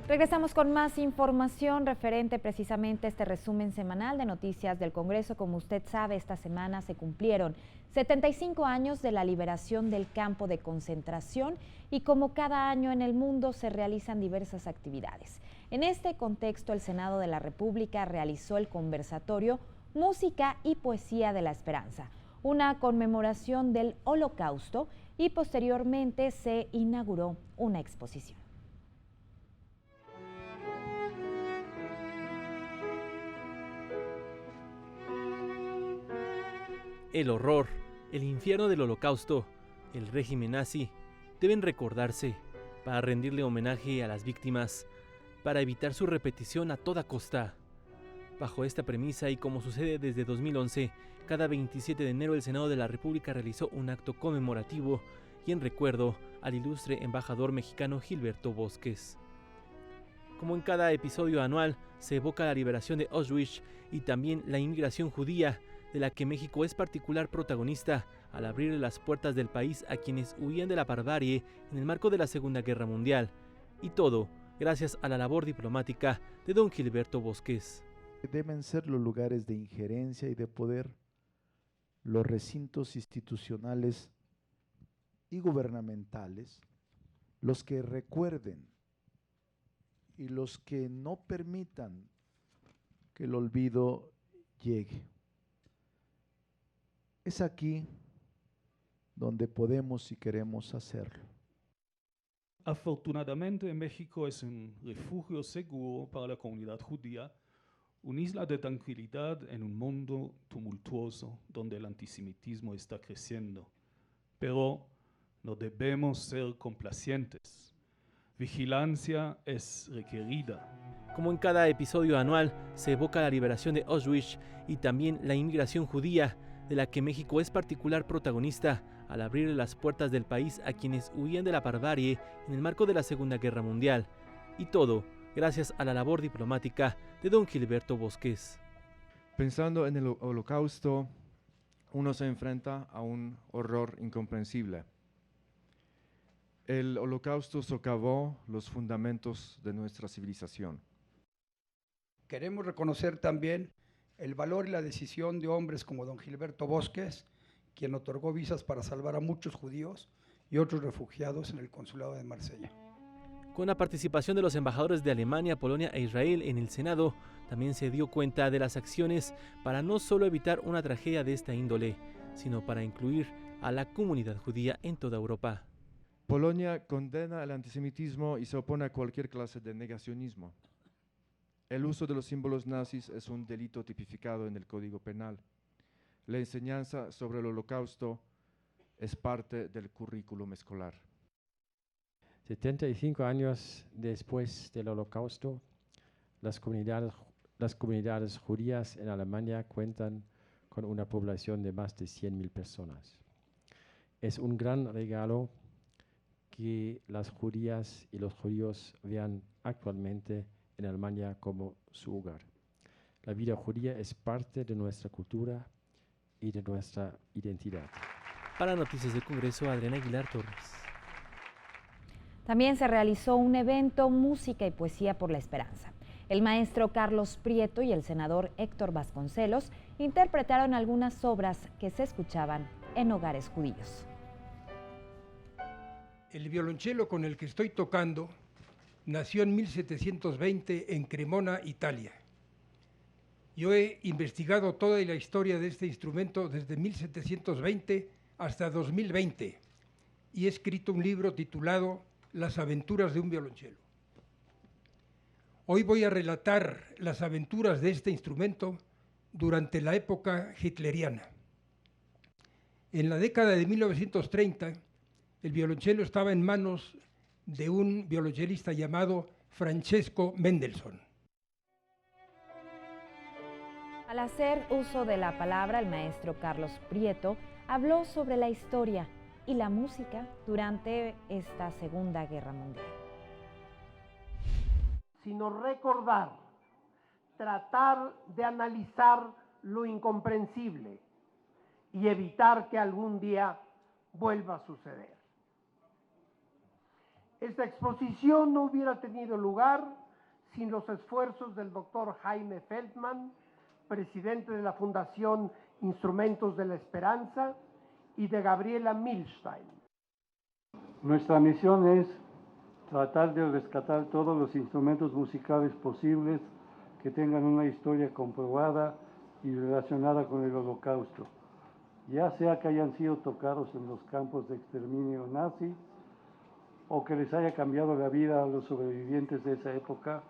Regresamos con más información referente precisamente a este resumen semanal de noticias del Congreso. Como usted sabe, esta semana se cumplieron 75 años de la liberación del campo de concentración y como cada año en el mundo se realizan diversas actividades. En este contexto, el Senado de la República realizó el conversatorio Música y Poesía de la Esperanza, una conmemoración del Holocausto, y posteriormente se inauguró una exposición. El horror, el infierno del Holocausto, el régimen nazi, deben recordarse para rendirle homenaje a las víctimas, para evitar su repetición a toda costa. Bajo esta premisa y como sucede desde 2011, cada 27 de enero el Senado de la República realizó un acto conmemorativo y en recuerdo al ilustre embajador mexicano Gilberto Bosques. Como en cada episodio anual, se evoca la liberación de Auschwitz y también la inmigración judía, de la que México es particular protagonista al abrir las puertas del país a quienes huían de la barbarie en el marco de la Segunda Guerra Mundial. Y todo gracias a la labor diplomática de don Gilberto Bosques. Deben ser los lugares de injerencia y de poder, los recintos institucionales y gubernamentales, los que recuerden y los que no permitan que el olvido llegue. Es aquí donde podemos y queremos hacerlo. Afortunadamente, México es un refugio seguro para la comunidad judía, una isla de tranquilidad en un mundo tumultuoso donde el antisemitismo está creciendo. Pero no debemos ser complacientes. Vigilancia es requerida. Como en cada episodio anual, se evoca la liberación de Auschwitz y también la inmigración judía, de la que México es particular protagonista al abrir las puertas del país a quienes huían de la barbarie en el marco de la Segunda Guerra Mundial. Y todo gracias a la labor diplomática de don Gilberto Bosques. Pensando en el Holocausto, uno se enfrenta a un horror incomprensible. El Holocausto socavó los fundamentos de nuestra civilización. Queremos reconocer también el valor y la decisión de hombres como don Gilberto Bosques, quien otorgó visas para salvar a muchos judíos y otros refugiados en el consulado de Marsella. Con la participación de los embajadores de Alemania, Polonia e Israel en el Senado, también se dio cuenta de las acciones para no solo evitar una tragedia de esta índole, sino para incluir a la comunidad judía en toda Europa. Polonia condena el antisemitismo y se opone a cualquier clase de negacionismo. El uso de los símbolos nazis es un delito tipificado en el Código Penal. La enseñanza sobre el Holocausto es parte del currículum escolar. 75 años después del Holocausto, las comunidades judías en Alemania cuentan con una población de más de 100.000 personas. Es un gran regalo que las judías y los judíos vean actualmente en Alemania como su hogar. La vida judía es parte de nuestra cultura y de nuestra identidad. Para Noticias del Congreso, Adriana Aguilar Torres. También se realizó un evento Música y Poesía por la Esperanza. El maestro Carlos Prieto y el senador Héctor Vasconcelos interpretaron algunas obras que se escuchaban en hogares judíos. El violonchelo con el que estoy tocando nació en 1720 en Cremona, Italia. Yo he investigado toda la historia de este instrumento desde 1720 hasta 2020 y he escrito un libro titulado Las aventuras de un violonchelo. Hoy voy a relatar las aventuras de este instrumento durante la época hitleriana. En la década de 1930, el violonchelo estaba en manos de un violonchelista llamado Francesco Mendelssohn. Al hacer uso de la palabra, el maestro Carlos Prieto habló sobre la historia y la música durante esta Segunda Guerra Mundial. Sino recordar, tratar de analizar lo incomprensible y evitar que algún día vuelva a suceder. Esta exposición no hubiera tenido lugar sin los esfuerzos del doctor Jaime Feldman, presidente de la Fundación Instrumentos de la Esperanza, y de Gabriela Milstein. Nuestra misión es tratar de rescatar todos los instrumentos musicales posibles que tengan una historia comprobada y relacionada con el Holocausto, ya sea que hayan sido tocados en los campos de exterminio nazi o que les haya cambiado la vida a los sobrevivientes de esa época.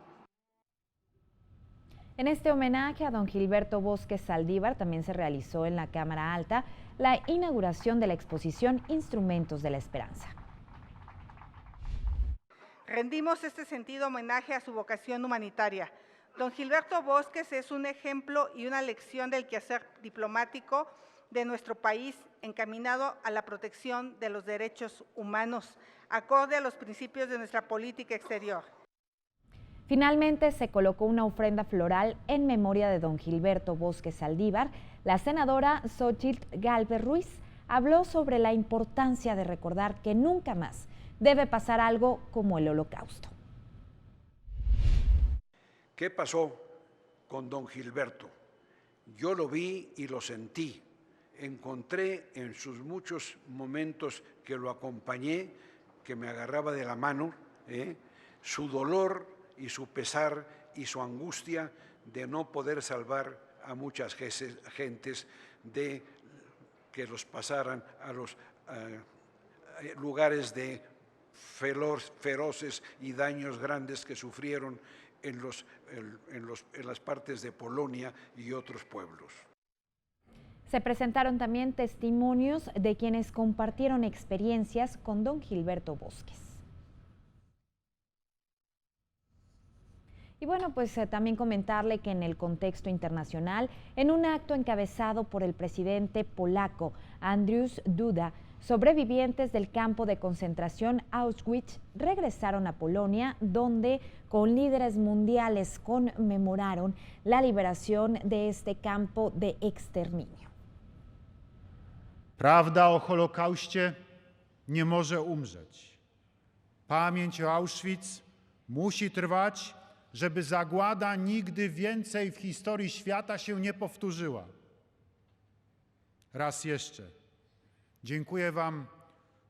En este homenaje a don Gilberto Bosques Saldívar también se realizó en la Cámara Alta la inauguración de la exposición Instrumentos de la Esperanza. Rendimos este sentido homenaje a su vocación humanitaria. Don Gilberto Bosques es un ejemplo y una lección del quehacer diplomático de nuestro país encaminado a la protección de los derechos humanos, acorde a los principios de nuestra política exterior. Finalmente se colocó una ofrenda floral en memoria de don Gilberto Bosques Saldívar. La senadora Xóchitl Gálvez Ruiz habló sobre la importancia de recordar que nunca más debe pasar algo como el Holocausto. ¿Qué pasó con don Gilberto? Yo lo vi y lo sentí. Encontré en sus muchos momentos que lo acompañé, que me agarraba de la mano, su dolor y su pesar y su angustia de no poder salvar a muchas gentes de que los pasaran a los lugares de feroces y daños grandes que sufrieron en las partes de Polonia y otros pueblos. Se presentaron también testimonios de quienes compartieron experiencias con don Gilberto Bosques. Y bueno, pues también comentarle que en el contexto internacional, en un acto encabezado por el presidente polaco Andrzej Duda, sobrevivientes del campo de concentración Auschwitz regresaron a Polonia, donde con líderes mundiales conmemoraron la liberación de este campo de exterminio. Prawda o Holokauście nie może umrzeć. Pamięć o Auschwitz musi trwać, żeby zagłada nigdy więcej w historii świata się nie powtórzyła. Raz jeszcze dziękuję wam,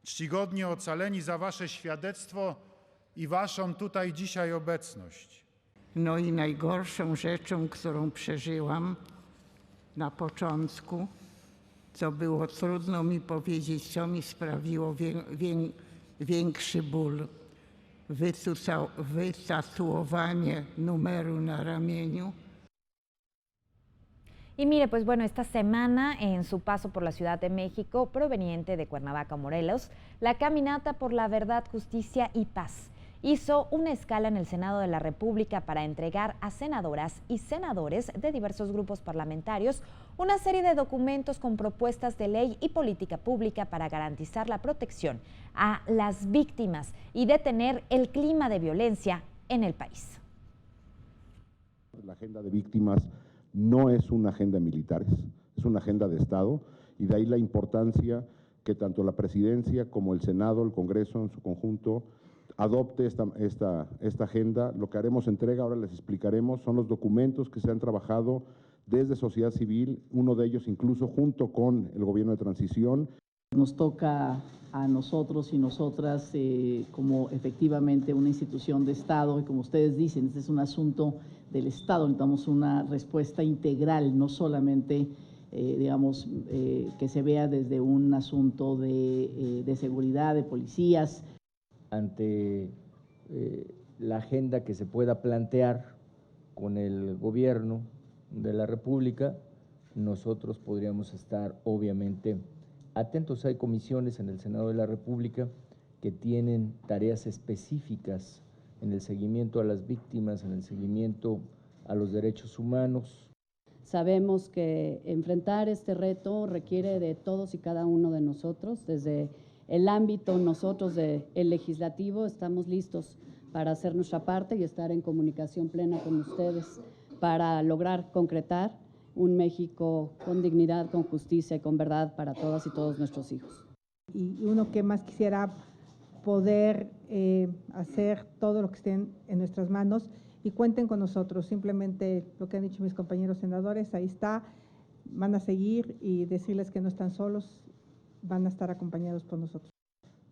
czcigodnie ocaleni, za wasze świadectwo i waszą tutaj dzisiaj obecność. No i najgorszą rzeczą, którą przeżyłam na początku, co było trudno mi powiedzieć, co mi sprawiło większy ból. Wytatuowanie numeru na ramieniu. Y mire, pues bueno, esta semana en su paso por la Ciudad de México, proveniente de Cuernavaca, Morelos, la Caminata por la Verdad, Justicia y Paz hizo una escala en el Senado de la República para entregar a senadoras y senadores de diversos grupos parlamentarios una serie de documentos con propuestas de ley y política pública para garantizar la protección a las víctimas y detener el clima de violencia en el país. La agenda de víctimas no es una agenda de militares, es una agenda de Estado, y de ahí la importancia que tanto la Presidencia como el Senado, el Congreso en su conjunto, adopte esta agenda. Lo que haremos entrega, ahora les explicaremos, son los documentos que se han trabajado desde sociedad civil, uno de ellos incluso junto con el gobierno de transición. Nos toca a nosotros y nosotras como efectivamente una institución de Estado, y como ustedes dicen, este es un asunto del Estado, necesitamos una respuesta integral, no solamente que se vea desde un asunto de seguridad, de policías. Ante la agenda que se pueda plantear con el gobierno de la República, nosotros podríamos estar obviamente atentos. Hay comisiones en el Senado de la República que tienen tareas específicas en el seguimiento a las víctimas, en el seguimiento a los derechos humanos. Sabemos que enfrentar este reto requiere de todos y cada uno de nosotros. Desde el ámbito nosotros del legislativo estamos listos para hacer nuestra parte y estar en comunicación plena con ustedes para lograr concretar un México con dignidad, con justicia y con verdad para todas y todos nuestros hijos. Y uno que más quisiera poder hacer todo lo que esté en nuestras manos y cuenten con nosotros. Simplemente lo que han dicho mis compañeros senadores, ahí está, van a seguir y decirles que no están solos, van a estar acompañados por nosotros.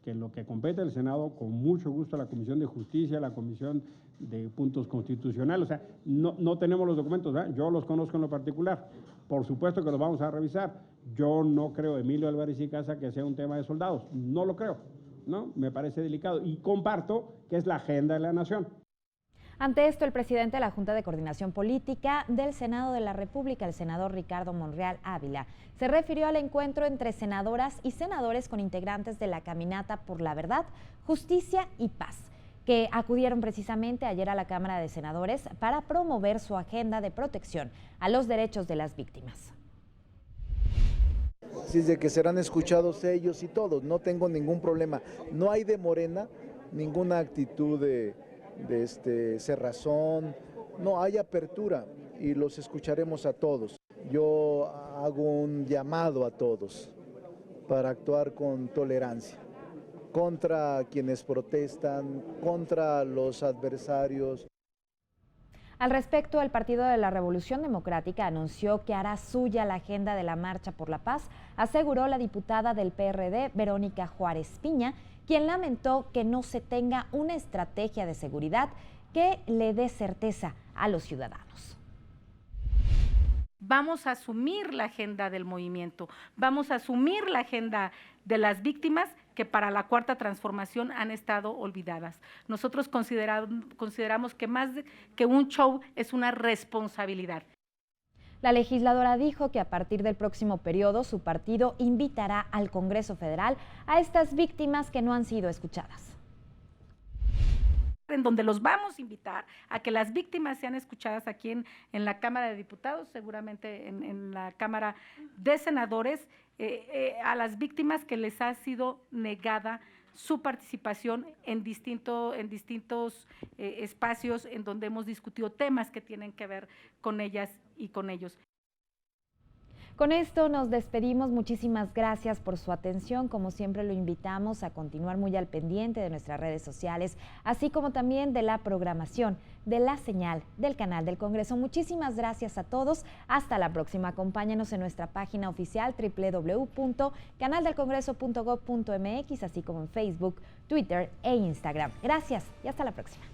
Que lo que compete al Senado, con mucho gusto, la Comisión de Justicia, la Comisión de Puntos Constitucionales, o sea, no tenemos los documentos, ¿verdad? Yo los conozco en lo particular, por supuesto que los vamos a revisar. Yo no creo, Emilio Álvarez y Casa, que sea un tema de soldados, no lo creo, ¿no? Me parece delicado y comparto que es la agenda de la nación. Ante esto, el presidente de la Junta de Coordinación Política del Senado de la República, el senador Ricardo Monreal Ávila, se refirió al encuentro entre senadoras y senadores con integrantes de la Caminata por la Verdad, Justicia y Paz, que acudieron precisamente ayer a la Cámara de Senadores para promover su agenda de protección a los derechos de las víctimas. Así es de que serán escuchados ellos y todos, no tengo ningún problema. No hay de Morena ninguna actitud de cerrazón, no, hay apertura y los escucharemos a todos. Yo hago un llamado a todos para actuar con tolerancia contra quienes protestan, contra los adversarios. Al respecto, el Partido de la Revolución Democrática anunció que hará suya la agenda de la Marcha por la Paz, aseguró la diputada del PRD, Verónica Juárez Piña, quien lamentó que no se tenga una estrategia de seguridad que le dé certeza a los ciudadanos. Vamos a asumir la agenda del movimiento, vamos a asumir la agenda de las víctimas que para la Cuarta Transformación han estado olvidadas. Nosotros consideramos que más que un show es una responsabilidad. La legisladora dijo que a partir del próximo periodo su partido invitará al Congreso Federal a estas víctimas que no han sido escuchadas. En donde los vamos a invitar a que las víctimas sean escuchadas aquí en la Cámara de Diputados, seguramente en la Cámara de Senadores, a las víctimas que les ha sido negada su participación en distintos espacios en donde hemos discutido temas que tienen que ver con ellas y con ellos. Con esto nos despedimos. Muchísimas gracias por su atención. Como siempre, lo invitamos a continuar muy al pendiente de nuestras redes sociales, así como también de la programación de La Señal del Canal del Congreso. Muchísimas gracias a todos. Hasta la próxima. Acompáñanos en nuestra página oficial www.canaldelcongreso.gov.mx, así como en Facebook, Twitter e Instagram. Gracias y hasta la próxima.